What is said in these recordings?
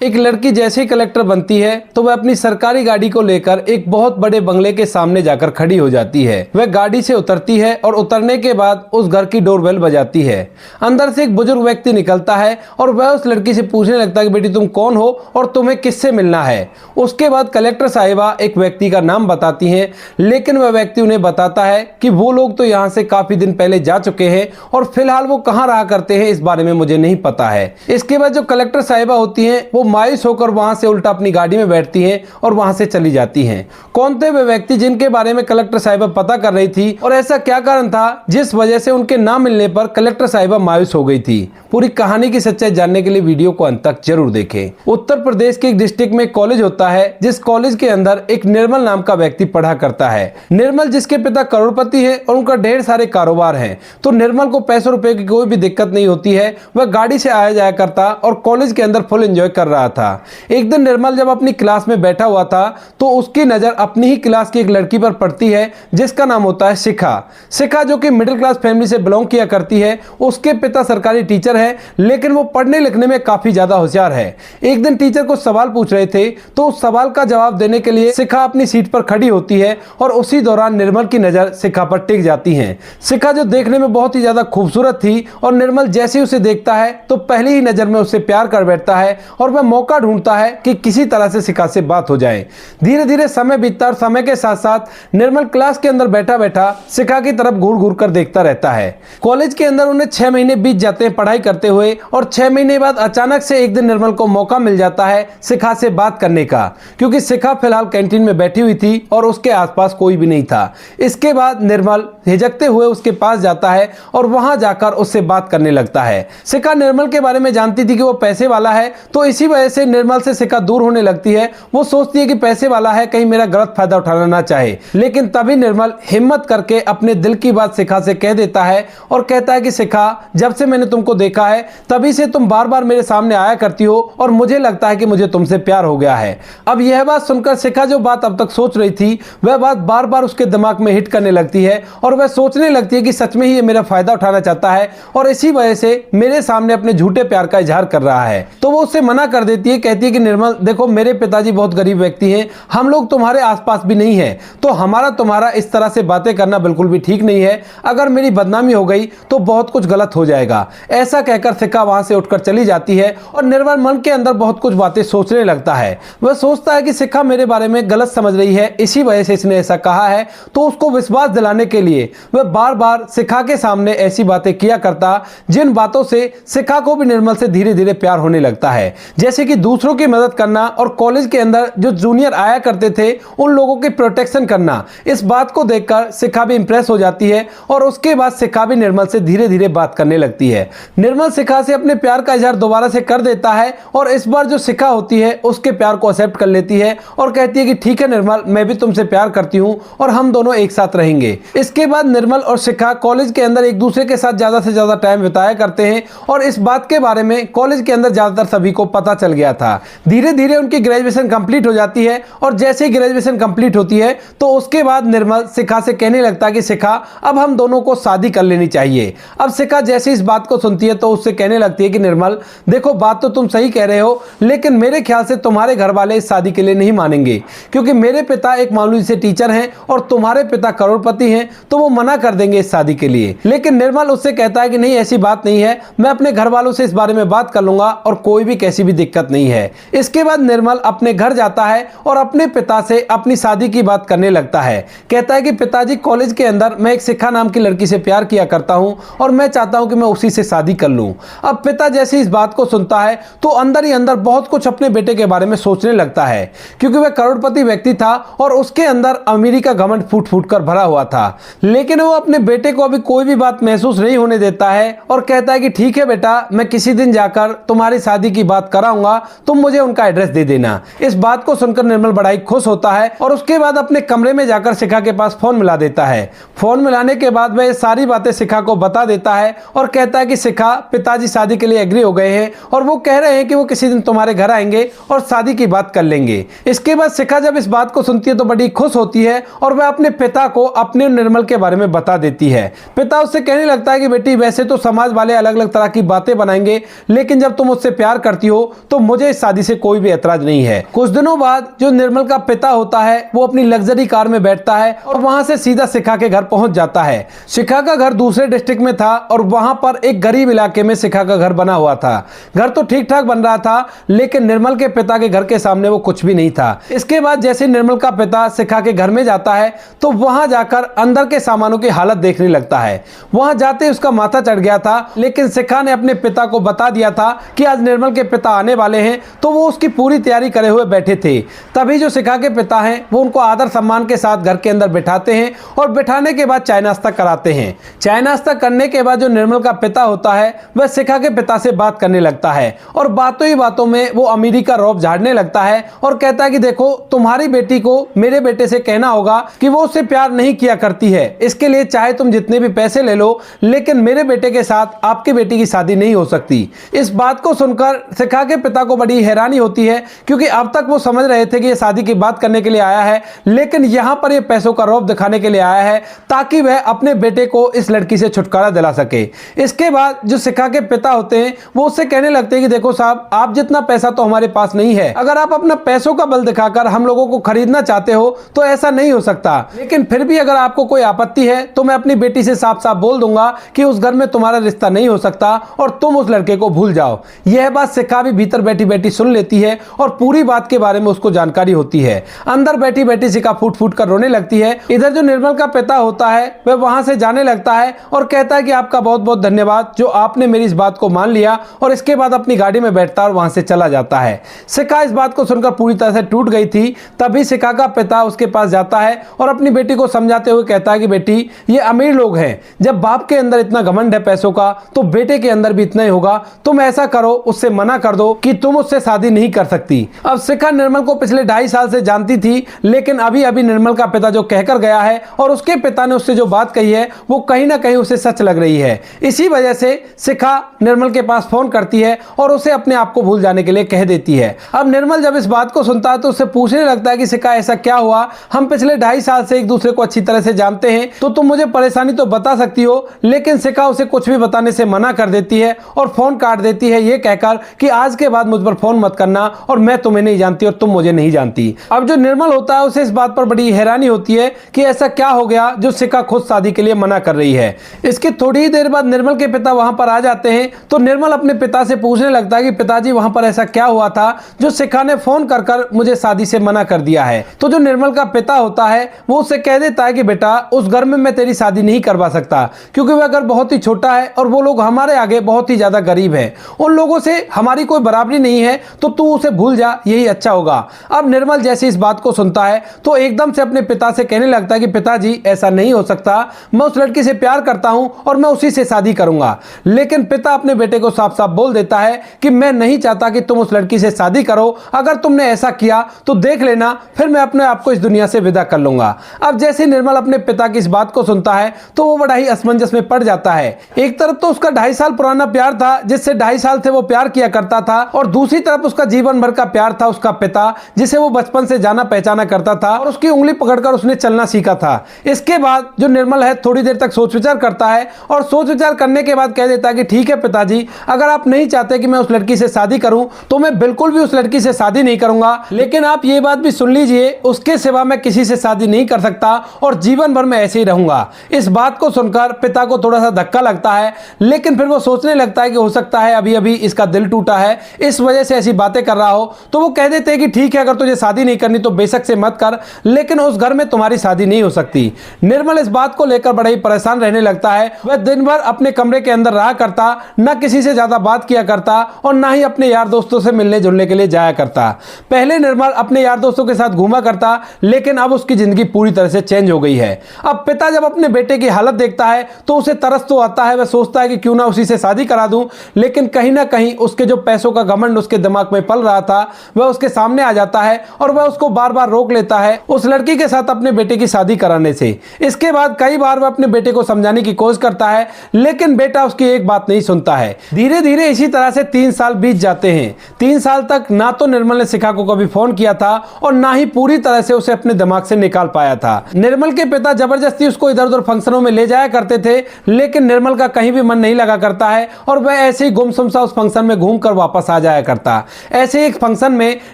एक लड़की जैसे ही कलेक्टर बनती है तो वह अपनी सरकारी गाड़ी को लेकर एक बहुत बड़े बंगले के सामने जाकर खड़ी हो जाती है। वह गाड़ी से उतरती है और उतरने के बाद उस घर की डोरबेल बजाती है। अंदर से एक बुजुर्ग व्यक्ति निकलता है और वह उस लड़की से पूछने लगता है कि बेटी तुम कौन हो और तुम्हें किससे मिलना है। उसके बाद कलेक्टर साहिबा एक व्यक्ति का नाम बताती हैं, लेकिन वह व्यक्ति उन्हें बताता है कि वो लोग तो यहाँ से काफी दिन पहले जा चुके हैं और फिलहाल वो कहाँ रहा करते हैं इस बारे में मुझे नहीं पता है। इसके बाद जो कलेक्टर साहिबा होती हैं वो मायूस होकर वहां से उल्टा अपनी गाड़ी में बैठती हैं और वहां से चली जाती हैं। कौन थे वे व्यक्ति जिनके बारे में कलेक्टर साहिबा पता कर रही थी और ऐसा क्या कारण था जिस वजह से उनके ना मिलने पर कलेक्टर साहिबा मायूस हो गई थी? पूरी कहानी की सच्चाई जानने के लिए वीडियो को अंत तक जरूर देखें। उत्तर प्रदेश के एक डिस्ट्रिक्ट में एक कॉलेज होता है जिस कॉलेज के अंदर एक निर्मल नाम का व्यक्ति पढ़ा करता है। निर्मल जिसके पिता करोड़पति है और उनका ढेर सारे कारोबार हैं, तो निर्मल को पैसों रुपए की कोई भी दिक्कत नहीं होती है। वह गाड़ी से आया जाया करता और कॉलेज के अंदर फुल एंजॉय कर रहा था। एक दिन निर्मल जब अपनी क्लास में बैठा हुआ था तो उसकी नजर अपनी ही क्लास की एक लड़की पर पड़ती है जिसका नाम होता है शिखा। शिखा जो कि मिडिल क्लास फैमिली से बिलोंग किया करती है। उसके पिता सरकारी टीचर है, लेकिन वो पढ़ने लिखने में काफी ज्यादा होशियार है। एक दिन टीचर को सवाल पूछ रहे थे तो उस सवाल का जवाब देने के लिए शिखा अपनी सीट पर खड़ी होती है और उसी दौरान निर्मल की नजर शिखा पर टिक जाती है। शिखा जो देखने में बहुत ही ज्यादा खूबसूरत थी और निर्मल जैसे ही उसे देखता है तो पहली ही नजर में उससे प्यार कर बैठता है और वह मौका ढूंढता है कि किसी तरह से शिखा से बात हो जाए। धीरे धीरे समय बीतता और समय के साथ साथ निर्मल क्लास के अंदर बैठा बैठा शिखा की तरफ घूर घूर कर देखता रहता है। कॉलेज के अंदर उन्हें 6 महीने बीत जाते हैं पढ़ाई करते हुए और 6 महीने बाद अचानक से एक दिन निर्मल को मौका मिल जाता है शिखा से बात करने का, क्योंकि शिखा फिलहाल कैंटीन में बैठी हुई थी और उसके आसपास कोई भी नहीं था। इसके बाद निर्मल हिचकते हुए उसके पास जाता है और वहां जाकर उससे बात करने लगता है। शिखा निर्मल के बारे में जानती थी कि वो पैसे वाला है, तो इसी वजह से निर्मल से शिखा दूर होने लगती है। वो सोचती है कि पैसे वाला है, कहीं मेरा गलत फायदा उठाना ना चाहे। लेकिन तभी निर्मल हिम्मत करके अपने दिल की बात शिखा से कह देता है और कहता है कि शिखा, जब से मैंने तुमको देखा है तभी से तुम बार बार मेरे सामने आया करती हो और मुझे लगता है कि मुझे तुमसे प्यार हो गया है। अब यह बात सुनकर शिखा जो बात अब तक सोच रही थी वह बात बार बार उसके दिमाग में हिट करने लगती है और वह सोचने लगती है कि सच में ही ये मेरा फायदा उठाना चाहता है और इसी वजह से मेरे सामने अपने झूठे प्यार का इजहार कर रहा है। तो वो उससे मना कर देती है, कहती है कि निर्मल देखो, मेरे पिताजी बहुत गरीब व्यक्ति हैं, हम लोग तुम्हारे आसपास भी नहीं है, तो हमारा तुम्हारा इस तरह से बातें करना बिल्कुल भी ठीक नहीं है। अगर मेरी बदनामी हो गई तो बहुत कुछ गलत हो जाएगा। ऐसा कहकर शिखा वहां से उठकर चली जाती है और निर्मल मन के अंदर बहुत कुछ बातें सोचने लगता है। वह सोचता है कि शिखा मेरे बारे में गलत समझ रही है, इसी वजह से इसने ऐसा कहा है। तो उसको विश्वास दिलाने के लिए वह बार बार शिखा के सामने ऐसी बातें किया करता जिन बातों से शिखा को भी निर्मल से धीरे धीरे प्यार होने लगता है, जैसे कि दूसरों की मदद करना और कॉलेज के अंदर जो जूनियर आया करते थे उन लोगों की प्रोटेक्शन करना। इस बात को देखकर शिखा भी इंप्रेस हो जाती है और उसके बाद शिखा भी निर्मल से धीरे धीरे बात करने लगती है। निर्मल शिखा से अपने प्यार का इजहार दोबारा से कर देता है और इस बार जो शिखा होती है उसके प्यार को एक्सेप्ट कर लेती है और कहती है कि ठीक है निर्मल, मैं भी तुमसे प्यार करती हूं और हम दोनों एक साथ रहेंगे। इसके बाद निर्मल और शिखा कॉलेज के अंदर एक दूसरे के साथ ज्यादा से ज्यादा टाइम बिताया करते हैं और इस बात के बारे में कॉलेज के अंदर ज्यादातर सभी को पता चल गया था। धीरे धीरे उनकी ग्रेजुएशन कंप्लीट हो जाती है और जैसे ही ग्रेजुएशन कंप्लीट होती है तो उसके बाद निर्मल शिखा से कहने लगता है कि शिखा, अब हम दोनों को शादी कर लेनी चाहिए। अब शिखा जैसे इस बात को सुनती है तो उससे कहने लगती है कि निर्मल देखो, बात तो तुम सही कह रहे हो, लेकिन मेरे ख्याल से तुम्हारे घर वाले इस शादी के लिए नहीं मानेंगे, क्योंकि मेरे पिता एक मामूली से टीचर हैं और तुम्हारे पिता करोड़पति हैं, तो वो मना कर देंगे इस शादी के लिए। लेकिन निर्मल उससे कहता है कि नहीं, ऐसी बात नहीं है, मैं अपने घर वालों से इस बारे में बात कर लूंगा और कोई भी कैसी भी दिक्कत नहीं है। इसके बाद निर्मल अपने घर जाता है और अपने पिता से अपनी शादी की बात करने लगता है। कहता है कि पिताजी, कॉलेज के अंदर मैं एक शिखा नाम की लड़की से प्यार किया करता हूं और मैं चाहता हूं कि मैं उसी से शादी कर लूं। अब पिता जैसे इस बात को सुनता है तो अंदर ही अंदर बहुत कुछ अपने बेटे के बारे में सोचने लगता है, क्योंकि वह करोड़पति व्यक्ति था और उसके अंदर अमीरी का घमंड फूट फूट कर भरा हुआ था। लेकिन वो अपने बेटे को अभी कोई भी बात महसूस नहीं होने देता है और कहता है कि ठीक है बेटा, मैं किसी दिन जाकर तुम्हारी शादी की बात कराऊंगा, तुम मुझे उनका एड्रेस दे देना। इस बात को सुनकर निर्मल बड़ा ही खुश होता है और उसके बाद अपने कमरे में जाकर शिखा के पास फोन मिला देता है। फोन मिलाने के बाद वह सारी बातें शिखा को बता देता है और कहता है कि शिखा, पिताजी शादी के लिए एग्री हो गए हैं और वो कह रहे हैं कि वो किसी दिन तुम्हारे घर आएंगे और शादी की बात कर लेंगे। इसके बाद शिखा जब इस बात को सुनती है तो बड़ी खुश होती है और वह अपने पिता को अपने निर्मल के बारे में बता देती है। पिता उससे कहने लगता है कि बेटी, वैसे तो समाज वाले अलग अलग तरह की बातें बनाएंगे, लेकिन जब तुम उससे प्यार करती हो तो मुझे इस शादी से कोई भी ऐतराज नहीं है। कुछ दिनों बाद जो निर्मल का पिता होता है वो अपनी लग्जरी कार में बैठता है और वहां से सीधा शिखा के घर पहुंच जाता है। शिखा का घर दूसरे डिस्ट्रिक्ट में था और वहां पर एक गरीब इलाके में शिखा का घर बना हुआ था। घर तो ठीक ठाक बन रहा था, लेकिन निर्मल के पिता के घर के सामने वो कुछ भी नहीं था। इसके बाद जैसे निर्मल का पिता शिखा के घर में जाता है तो वहां जाकर अंदर के सामानों की हालत देखने लगता है। वहां जाते ही उसका माथा चढ़ गया था, लेकिन शिखा ने अपने पिता को बता दिया था कि आज निर्मल के पिता आने वाले हैं, तो वो उसकी पूरी तैयारी करे हुए बैठे थे। तभी जो शिखा के पिता हैं वो उनको आदर सम्मान के साथ घर के अंदर बिठाते हैं और बिठाने के बाद चाय नाश्ता कराते हैं। चाय नाश्ता करने के बाद जो निर्मल का पिता होता है वह शिखा के पिता से बात करने लगता है और बातों ही बातों में वो अमीरी का रौब झाड़ने लगता है और कहता है कि देखो, तुम्हारी बेटी को मेरे बेटे से कहना होगा कि वो उससे प्यार नहीं किया करती है। इसके लिए चाहे तुम जितने भी पैसे ले लो, लेकिन मेरे बेटे के साथ आपकी बेटी की शादी नहीं हो सकती। इस बात को सुनकर शिखा के पिता को बड़ी हैरानी होती है, क्योंकि अब तक वो समझ रहे थे कि ये शादी की बात करने के लिए आया है, लेकिन यहां पर ये पैसों का रौब दिखाने के लिए आया है ताकि वह अपने बेटे को इस लड़की से छुटकारा दिला सके। इसके बाद जो शिखा के पिता होते हैं वो उससे कहने लगते हैं कि देखो साहब, आप जितना पैसा तो हमारे पास नहीं है। अगर आप अपना पैसों का बल दिखाकर हम लोगों को खरीदना चाहते हो तो ऐसा नहीं हो सकता, लेकिन फिर भी अगर आपको कोई आपत्ति है तो मैं अपनी बेटी से साफ साफ बोल दूंगा कि उस घर में तुम्हारा रिश्ता नहीं हो सकता और तुम उस लड़के को भूल जाओ। यह बात शिखा भी भीतर बैठी बैठी सुन लेती है और पूरी बात के बारे में उसको जानकारी होती है। अंदर बैठी बैठी शिखा फूट फूट कर रोने लगती है। इधर जो निर्मल का पिता होता है वह वहां से जाने लगता है और कहता है कि आपका बहुत बहुत धन्यवाद जो आपने मेरी इस बात को मान लिया, और इसके बाद अपनी गाड़ी में बैठता और वहां से चला जाता है। शिखा इस बात को सुनकर पूरी तरह से टूट गई थी। तभी शिखा का पिता उसके पास जाता है और अपनी बेटी को समझाते हुए कहता है कि बेटी, ये अमीर लोग हैं, जब बाप के अंदर इतना घमंड है पैसों का तो बेटे के अंदर भी इतना ही होगा। तुम ऐसा करो, उससे मना कर दो कि तुम उससे शादी नहीं कर सकती। अब शिखा निर्मल को पिछले 2.5 साल से जानती थी, लेकिन अभी अभी निर्मल का पिता जो कहकर गया है और उसके पिता ने उससे जो बात कही है वो कहीं ना कहीं उसे सच लग रही है। इसी वजह से शिखा निर्मल के पास फोन करती है और उसे अपने आप को भूल जाने के लिए कह देती है। अब निर्मल जब इस बात को सुनता है तो उससे पूछने लगता है कि शिखा, ऐसा क्या हुआ? हम पिछले 2.5 साल से एक दूसरे को अच्छी तरह से जानते हैं, तो तुम मुझे परेशानी तो बता सकती हो। लेकिन शिखा उसे कुछ भी बताने से मना कर देती है और फोन काट देती है, ये कहकर कि आज के बाद मुझ पर फोन मत करना और मैं तुम्हें नहीं जानती और तुम मुझे नहीं जानती। अब जो निर्मल होता है उसे इस बात पर बड़ी हैरानी होती है कि ऐसा क्या हो गया जो शिखा खुद शादी के लिए मना कर रही है। इसके थोड़ी ही देर बाद निर्मल के पिता वहां पर आ जाते हैं तो निर्मल अपने पिता से पूछने लगता है कि पिताजी, वहां पर ऐसा क्या हुआ था जो शिखा ने फोन कर कर मुझे शादी से मना कर दिया है। तो जो निर्मल का पिता होता है वो उसे कह देता है कि बेटा, उस घर में मैं तेरी शादी नहीं करवा सकता, क्योंकि वह घर बहुत ही छोटा है और वो लोग हमारे आगे बहुत ही ज्यादा गरीब हैं। उन लोगों से हमारी कोई बराबरी नहीं है, तो तू उसे भूल जा, यही अच्छा होगा। अब निर्मल जैसे इस बात को सुनता है तो एकदम से अपने पिता से कहने लगता है कि पिताजी, ऐसा नहीं हो सकता, मैं उस लड़की से प्यार करता हूं और मैं उसी से शादी करूंगा। लेकिन पिता अपने बेटे को साफ साफ बोल देता है कि मैं नहीं चाहता कि तुम उस लड़की से शादी करो, अगर तुमने ऐसा किया तो देख लेना, फिर मैं अपने आप को इस दुनिया से विदा कर लूंगा। अब जैसे निर्मल अपने पिता की इस बात को सुनता है तो वो बड़ा ही असमंजस में पड़ जाता है। एक तरफ तो उसका 2.5 साल पुराना प्यार था जिससे 2.5 साल से वो प्यार किया करता था, और दूसरी तरफ उसका जीवन भर का प्यार था उसका पिता, जिसे वो बचपन से जाना पहचाना करता था और उसकी उंगली पकड़कर उसने चलना सीखा था। इसके बाद जो निर्मल है थोड़ी देर तक सोच विचार करता है और सोच विचार करने के बाद कह देता है कि ठीक है पिताजी, अगर आप नहीं चाहते कि मैं उस लड़की से शादी करूं तो मैं बिल्कुल भी उस लड़की से शादी नहीं करूंगा, लेकिन आप ये बात भी सुन लीजिए, उसके सिवा मैं किसी से शादी नहीं कर सकता और जीवन भर मैं ऐसे ही रहूंगा। इस बात को सुनकर पिता को थोड़ा सा धक्का लगता है, लेकिन फिर वो सोचने लगता है कि हो सकता है अभी अभी इसका दिल टूटा है, इस वजह से ऐसी बातें कर रहा हो। तो वो कह देते हैं कि ठीक है, अगर तुझे शादी नहीं करनी तो बेशक से मत कर, लेकिन उस घर में तुम्हारी शादी नहीं हो सकती। निर्मल इस बात को लेकर बड़ा ही परेशान रहने लगता है। वह दिन भर अपने कमरे के अंदर रहा करता, न किसी से ज्यादा बात किया करता और न ही अपने यार दोस्तों से मिलने जुलने के लिए जाया करता। पहले निर्मल अपने यार दोस्तों के साथ घूमा करता, लेकिन अब उसकी जिंदगी पूरी तरह से चेंज हो गई है। अब पिता जब अपने बेटे की हालत देखता है तो उसे तरस तो आता है, वह सोचता है कि क्यों ना उसी से शादी करा दूं, लेकिन कहीं ना कहीं उसके जो पैसों का घमंड उसके दिमाग में पल रहा था वह उसके सामने आ जाता है और वह उसको बार बार रोक लेता है उस लड़की के साथ अपने बेटे की शादी कराने से। इसके बाद कई बार वह अपने बेटे को समझाने की कोशिश करता है, लेकिन बेटा उसकी एक बात नहीं सुनता है। धीरे धीरे इसी तरह से 3 साल बीत जाते हैं। 3 साल तक ना तो निर्मल ने शिखा को कभी फोन किया था और ना ही पूरी तरह से उसे अपने दिमाग से निकाल पाया था। निर्मल के पिता जबरदस्ती उसको इधर उधर फंक्शनों में ले जाया करते थे, लेकिन निर्मल का कहीं भी मन नहीं लगा करता है और वह ऐसे ही गुमसुम सा उस फंक्शन में घूमकर वापस आ आ जाया करता। ऐसे एक फंक्शन में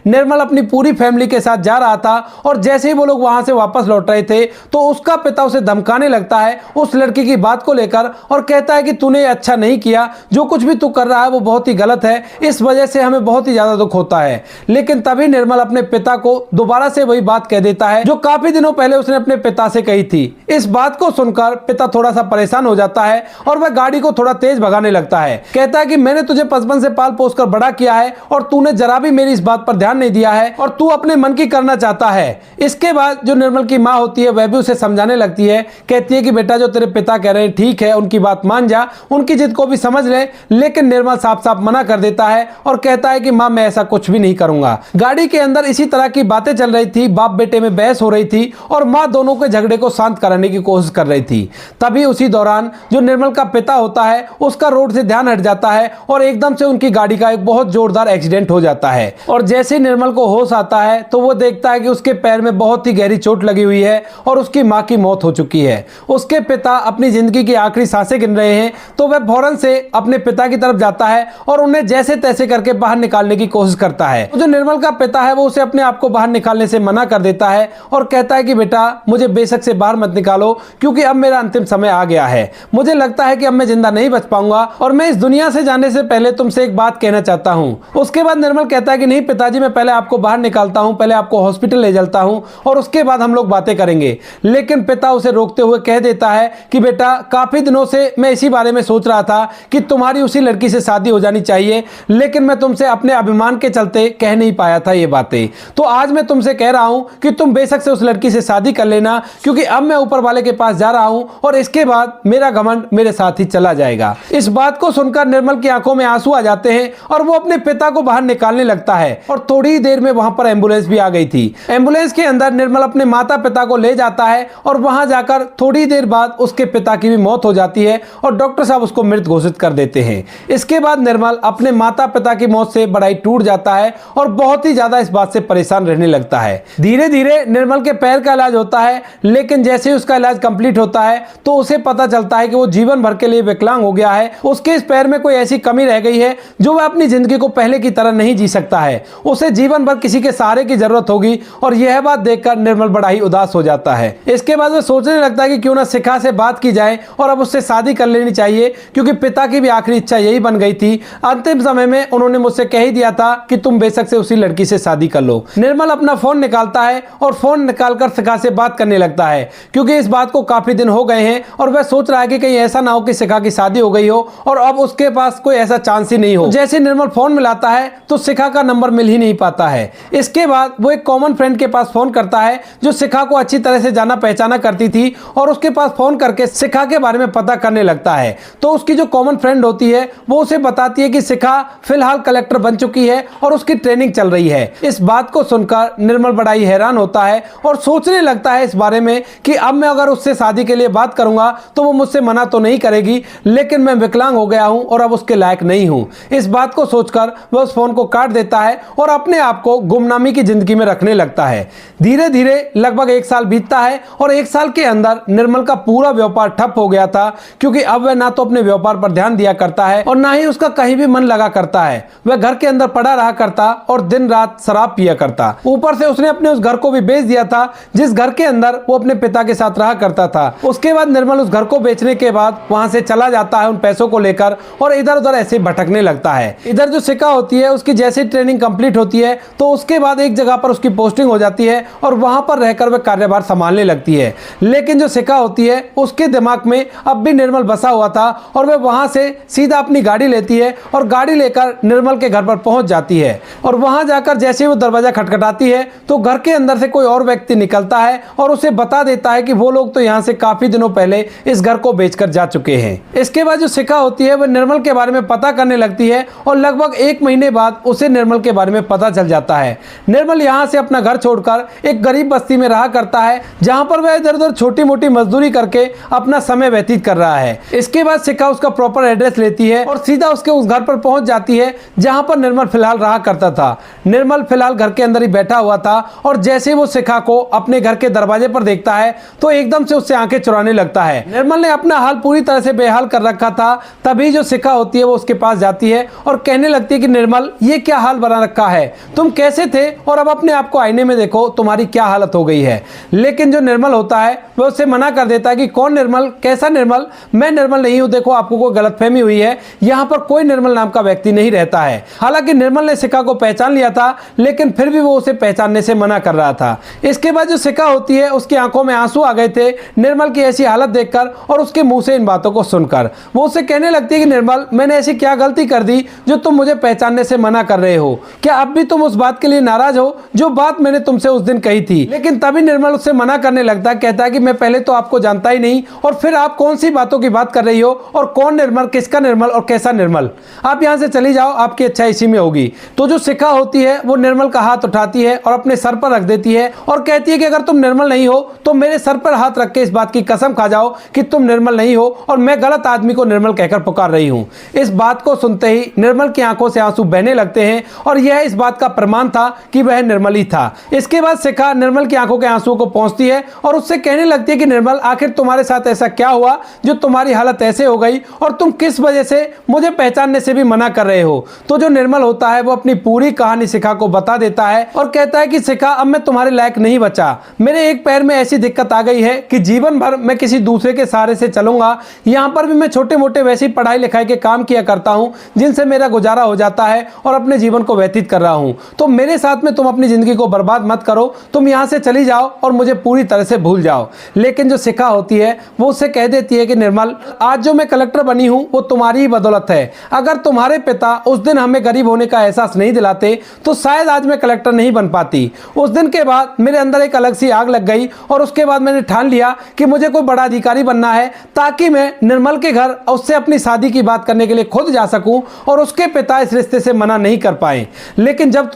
निर्मल अपनी पूरी फैमिली के साथ जा रहा था और जैसे ही वो लोग वहां से वापस लौट रहे थे तो उसका पिता उसे धमकाने लगता है उस लड़की की बात को लेकर और कहता है कि तूने अच्छा नहीं किया, जो कुछ भी तू कर रहा है वो बहुत ही गलत है, इस वजह से हमें बहुत ही ज्यादा दुख होता है। लेकिन तभी निर्मल अपने पिता को दोबारा से वही बात कह देता है जो काफी दिनों पहले उसने अपने पिता से कही थी। इस बात को सुनकर पिता थोड़ा सा परेशान हो जाता है और वह गाड़ी को थोड़ा तेज भगाने लगता है। कहता है कि मैंने तुझे बचपन से पाल पोस कर बड़ा किया है और तूने जरा भी मेरी इस बात पर ध्यान नहीं दिया है और तू अपने मन की करना चाहता है। इसके बाद जो निर्मल की माँ होती है वह भी उसे समझाने लगती है, कहती है कि बेटा जो तेरे पिता कह रहे हैं ठीक है, उनकी बात मान जा, उनकी जिद को भी समझ ले। लेकिन निर्मल साफ साफ मना कर देता है और कहता है कि माँ मैं ऐसा कुछ भी नहीं करूंगा। गाड़ी के अंदर इसी तरह की बातें चल रही थी, बाप बेटे में बहस हो रही थी और माँ दोनों के झगड़े को शांत कराने की कोशिश कर रही थी। तभी उसी दौरान जो निर्मल का पिता होता है उसका रोड से ध्यान हट जाता है और एकदम से उनकी गाड़ी का एक बहुत जोरदार एक्सीडेंट हो जाता है। और जैसे निर्मल को होश आता है तो वो देखता है कि उसके पैर में बहुत ही गहरी चोट लगी हुई है और उसकी माँ की मौत हो चुकी है। उसके पिता अपनी जिंदगी की आखिरी सांसें गिन रहे हैं तो वह फौरन से अपने पिता की तरफ जाता है और उन्हें जैसे तैसे करके बाहर निकालने की कोशिश करता है। जो निर्मल का पिता है वो उसे अपने आप को बाहर निकालने से मना कर देता है और कहता है कि बेटा मुझे बेशक से बाहर मत निकालो क्योंकि अब मेरा अंतिम समय आ गया है, मुझे लगता है कि अब मैं जिंदा नहीं बच पाऊंगा और मैं इस दुनिया से जाने से पहले तुमसे एक बात कहना चाहता हूँ। उसके बाद निर्मल कहता है कि नहीं पिताजी, मैं पहले आपको बाहर निकालता हूँ, पहले आपको हॉस्पिटल ले चलता हूँ और उसके बाद हम लोग बातें करेंगे। लेकिन पिता उसे रोकते हुए कह देता है कि बेटा काफी दिनों से मैं इसी बारे में सोच रहा था कि तुम्हारी उसी लड़की से शादी हो जानी चाहिए, लेकिन मैं तुमसे अपने अभिमान के चलते कह नहीं पाया था ये बातें। तो आज मैं तुमसे कह रहा हूं कि तुम बेशक से उस लड़की से शादी कर लेना क्योंकि अब मैं ऊपर वाले के पास जा रहा हूं और इसके बाद मेरा घमंड मेरे साथ ही चला जाएगा। इस बात को सुनकर निर्मल की आंखों में आंसू आ जाते हैं और वो अपने पिता को बाहर निकालने लगता है और थोड़ी ही देर में वहां पर एम्बुलेंस भी आ गई थी। एम्बुलेंस के अंदर निर्मल अपने माता पिता को ले जाता है और वहां जाकर थोड़ी देर बाद उसके पिता की भी मौत हो जाती है और डॉक्टर साहब उसको मृत घोषित कर देते हैं। इसके बाद निर्मल अपने माता पिता की मौत से बड़ा ही टूट जाता है और बहुत ही ज्यादा इस बात से परेशान रहने लगता है। धीरे धीरे निर्मल के पैर का इलाज होता है, लेकिन जैसे ही उसका इलाज कंप्लीट होता है तो उसे पता चलता है कि वो जीवन भर के लिए विकलांग हो गया है। उसके इस पैर में कोई ऐसी कमी रह गई है जो वह अपनी जिंदगी को पहले की तरह नहीं जी सकता है। उसे जीवन भर किसी के सहारे की जरूरत होगी और यह बात देखकर निर्मल बड़ा ही उदास हो जाता है। इसके बाद वह सोचने लगता है कि क्यों ना शिखा से बात की जाए और अब उससे शादी कर लेनी चाहिए क्योंकि पिता की भी आखिरी इच्छा यही बन गई थी। अंतिम समय में उन्होंने मुझसे कह ही दिया था कि तुम बेशक से उसी लड़की से शादी कर लो। निर्मल अपना फोन निकालता है और फोन निकालकर शिखा से बात करने लगता है क्योंकि इस बात को काफी दिन हो गए हैं और वह सोच रहा है कि कहीं ऐसा ना हो कि शिखा की शादी हो गई हो और अब उसके पास कोई ऐसा चांस ही नहीं हो। जैसे निर्मल फोन मिलाता है तो शिखा का नंबर मिल ही नहीं पाता है। इसके बाद वो एक कॉमन फ्रेंड के पास फोन करता है जो शिखा को अच्छी तरह से जाना पहचाना करती थी और उसके पास फोन करके शिखा के बारे में पता करने लगता है। तो उसकी जो कॉमन फ्रेंड होती है वो उसे बताती है कि शिखा फिलहाल कलेक्टर बन चुकी है और उसकी ट्रेनिंग चल रही है। इस बात को सुनकर निर्मल बड़ा ही हैरान होता है और सोचने लगता है इस बारे में कि अब मैं अगर उससे शादी के लिए बात करूंगा तो वो मुझसे मना तो नहीं करेगी, लेकिन मैं विकलांग हो गया हूं और अब उसके लायक नहीं हूं। इस बात को सोचकर वह उस फोन को काट देता है और अपने आप को गुमनामी की जिंदगी में रखने लगता है। धीरे धीरे लगभग 1 साल बीतता है और 1 साल के अंदर निर्मल का पूरा व्यापार ठप हो गया था क्योंकि अब वह ना तो अपने व्यापार पर ध्यान दिया करता है और ना ही उसका कहीं भी मन लगा करता है। वह घर के अंदर पड़ा रहा करता और दिन रात शराब पिया करता। ऊपर से उसने अपने उस घर को भी बेच दिया था जिस घर के अंदर वो अपने पिता के साथ रहा करता था। उसके बाद निर्मल उस घर को बेचने के बाद वहां से चला जाता है उन पैसों को लेकर और इधर उधर ऐसे भटकने लगता है। इधर जो शिखा होती है उसकी जैसे ट्रेनिंग कंप्लीट होती है तो उसके बाद एक जगह पर उसकी पोस्टिंग हो जाती है और वहां पर रहकर वह कार्यभार संभालने लगती है। लेकिन जो शिखा होती है उसके दिमाग में अब भी निर्मल बसा हुआ था और वह वहां से सीधा अपनी गाड़ी लेती है और गाड़ी लेकर निर्मल के घर पर पहुंच जाती है और वहां जाकर जैसे वो दरवाजा खटखटाती है तो घर के अंदर से कोई और व्यक्ति निकलता है और उसे बता देता है कि वो लोग तो यहाँ से काफी दिनों पहले इस घर को बेचकर जा चुके हैं। इसके बाद जो शिखा होती है वह निर्मल के बारे में पता करने लगती है और लगभग 1 महीने बाद उसे निर्मल के बारे में पता चल जाता है। निर्मल यहाँ से अपना घर छोड़कर एक गरीब बस्ती में रहा करता है जहाँ पर वह इधर उधर छोटी मोटी मजदूरी करके अपना समय व्यतीत कर रहा है। इसके बाद शिखा उसका प्रॉपर एड्रेस लेती है और सीधा उसके उस घर पर पहुंच जाती है जहां पर निर्मल फिलहाल रहा करता था। निर्मल फिलहाल घर के अंदर ही बैठा हुआ था और जैसे ही वो शिखा को अपने घर के दरवाजे पर देखता है तो एकदम से उससे आंखें चुराने लगता है। निर्मल ने अपना हाल पूरी तरह से बेहाल कर रखा था। तभी जो शिखा होती है वो उसके पास जाती है और कहने लगती है कि निर्मल ये क्या हाल बना रखा है, तुम कैसे थे और अब अपने आप को आईने में देखो, तुम्हारी क्या हालत हो गई है। लेकिन जो निर्मल होता है वह उससे मना कर देता है कि कौन निर्मल, कैसा निर्मल, मैं निर्मल नहीं हूं, देखो आपको कोई गलतफहमी हुई है, यहां पर कोई निर्मल नाम का व्यक्ति नहीं रहता है। हालांकि निर्मल ने शिखा को पहचान लिया था, लेकिन फिर भी वो उसे पहचानने से मना कर रहा था। इसके बाद जो शिखा होती है उसकी आंखों में आंसू आ गए थे निर्मल की ऐसी हालत देखकर और उसके मुंह से इन बातों को सुनकर। वो उसे कहने लगती है कि निर्मल, मैंने ऐसी क्या गलती कर दी जो तुम मुझे पहचानने से मना कर रहे हो? क्या अब भी तुम उस बात के लिए नाराज हो जो बात मैंने तुमसे उस दिन कही थी? लेकिन तभी निर्मल उससे मना करने लगता है, कहता है कि मैं पहले तो आपको जानता ही नहीं, और फिर आप कौन सी बातों की बात कर रही हो, और कौन निर्मल, किसका निर्मल और कैसा निर्मल? आप यहां से चली जाओ, आपकी अच्छा इसी में होगी। तो जो शिखा होती है वो निर्मल का हाथ उठाती है और अपने सर पर रख देती है और कहती है कि अगर तुम निर्मल नहीं हो तो मेरे सर पर हाथ रख के इस बात की कसम खा जाओ कि तुम निर्मल नहीं हो और मैं गलत आदमी को निर्मल कहकर पुकार रही हूं। इस बात को सुनते ही निर्मल की आंखों से आंसू बहने लगते हैं और यह इस बात का प्रमाण था कि वह निर्मल ही था। इसके बाद शिखा निर्मल की आंखों के आंसुओं को पहुंचती है और उससे कहने लगती है कि निर्मल, आखिर तुम्हारे साथ ऐसा क्या हुआ जो तुम्हारी हालत ऐसे हो गई और तुम किस वजह से मुझे पहचानने से भी मना कर रहे हो? तो जो निर्मल होता है वो अपनी पूरी कहानी शिखा को बता देता है और कहता है कि शिखा, अब मैं तुम्हारे लायक नहीं बचा, मेरे एक पैर में ऐसी दिक्कत आ गई है कि जीवन भर मैं किसी दूसरे के सहारे से चलूंगा। यहाँ पर भी मैं छोटे मोटे वैसी पढ़ाई लिखाई के काम किया करता हूँ जिनसे मेरा गुजारा हो जाता है और अपने जीवन को व्यतीत कर रहा हूँ। तो मेरे साथ में तुम अपनी जिंदगी को बर्बाद मत करो, तुम यहाँ से चली जाओ और मुझे पूरी तरह से भूल जाओ। लेकिन जो शिखा होती है वो उससे कह देती है कि निर्मल, आज जो मैं कलेक्टर बनी हूँ वो तुम्हारी ही बदौलत है। अगर तुम्हारे पिता उस दिन हमें गरीब होने का एहसास नहीं दिलाते तो शायद आज मैं कलेक्टर नहीं बन पाती। उस दिन के बाद मेरे अंदर एक अलग सी आग लग गई और उसके बाद मैंने ठान लिया कि मुझे कोई बड़ा अधिकारी बनना है ताकि मैं निर्मल के घर उससे अपनी शादी की बात करने के लिए खुद जा सकूं और उसके पिता इस रिश्ते से मना नहीं कर पाए। लेकिन जब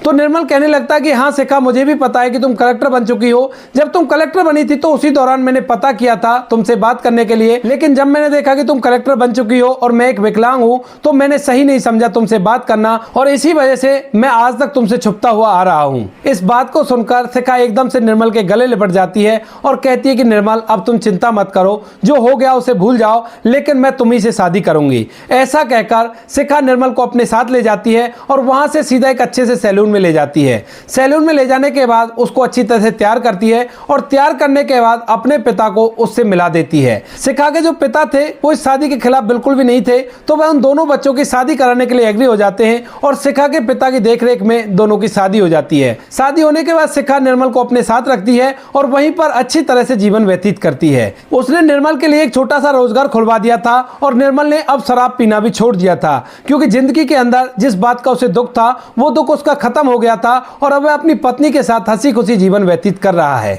तो निर्मल कहने लगता है कि हाँ शिखा, मुझे भी पता है कि तुम कलेक्टर बन चुकी हो। जब तुम कलेक्टर बनी थी तो उसी दौरान मैंने पता किया था तुमसे बात करने के लिए, लेकिन जब मैंने देखा कि तुम कलेक्टर बन चुकी हो और मैं एक विकलांग हूँ तो मैंने सही नहीं समझा तुमसे बात करना और इसी वजह से मैं आज तक तुमसे छुपता हुआ आ रहा हूँ। इस बात को सुनकर शिखा एकदम से निर्मल के गले लिपट जाती है और कहती है कि निर्मल, अब तुम चिंता मत करो, जो हो गया उसे भूल जाओ, लेकिन मैं तुम्ही से शादी करूंगी। ऐसा कहकर शिखा निर्मल को अपने साथ ले जाती है और वहां से सीधा एक अच्छे से सैलून में ले जाती है। सैलून में ले जाने के बाद उसको अच्छी तरह से तैयार करती है और तैयार करने के बाद अपने पिता को उससे मिला देती है। शिखा के जो पिता थे वो इस शादी के खिलाफ बिल्कुल भी नहीं थे, तो वह उन दोनों बच्चों की शादी कराने के लिए एग्री हो जाते हैं और शिखा के पिता की देखरेख में दोनों की शादी हो जाती है। शादी होने के बाद शिखा निर्मल को अपने साथ रखती है और वहीं पर अच्छी तरह से जीवन व्यतीत करती है। उसने निर्मल के लिए एक छोटा सा रोजगार खुलवा दिया था और निर्मल ने अब शराब पीना भी छोड़ दिया था, क्योंकि जिंदगी के अंदर जिस बात का उसे दुख था वो दुख उसका खत्म हो गया था और अब वह अपनी पत्नी के साथ हंसी खुशी जीवन व्यतीत कर रहा है।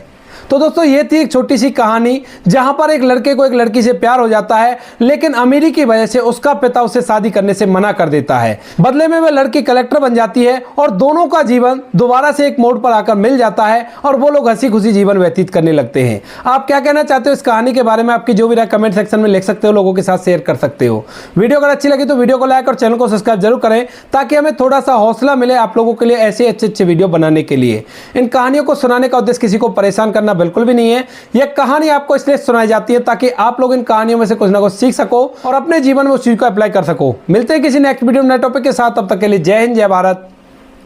तो दोस्तों ये थी एक छोटी सी कहानी जहां पर एक लड़के को एक लड़की से प्यार हो जाता है, लेकिन अमीरी की वजह से उसका पिता उसे शादी करने से मना कर देता है। बदले में वह लड़की कलेक्टर बन जाती है और दोनों का जीवन दोबारा से एक मोड़ पर आकर मिल जाता है और वो लोग हंसी खुशी जीवन व्यतीत करने लगते हैं। आप क्या कहना चाहते हो इस कहानी के बारे में? आपकी जो भी राय कमेंट सेक्शन में लिख सकते हो, लोगों के साथ शेयर कर सकते हो। वीडियो अगर अच्छी लगी तो वीडियो को लाइक और चैनल को सब्सक्राइब जरूर करें ताकि हमें थोड़ा सा हौसला मिले आप लोगों के लिए ऐसे अच्छे वीडियो बनाने के लिए। इन कहानियों को सुनाने का उद्देश्य किसी को परेशान करना बिल्कुल भी नहीं है। यह कहानी आपको इसलिए सुनाई जाती है ताकि आप लोग इन कहानियों में से कुछ ना कुछ सीख सको और अपने जीवन में उस चीज को अप्लाई कर सको। मिलते हैं किसी नेक्स्ट वीडियो में नए टॉपिक के साथ, तब तक के लिए जय हिंद, जय भारत,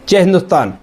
जय हिंदुस्तान।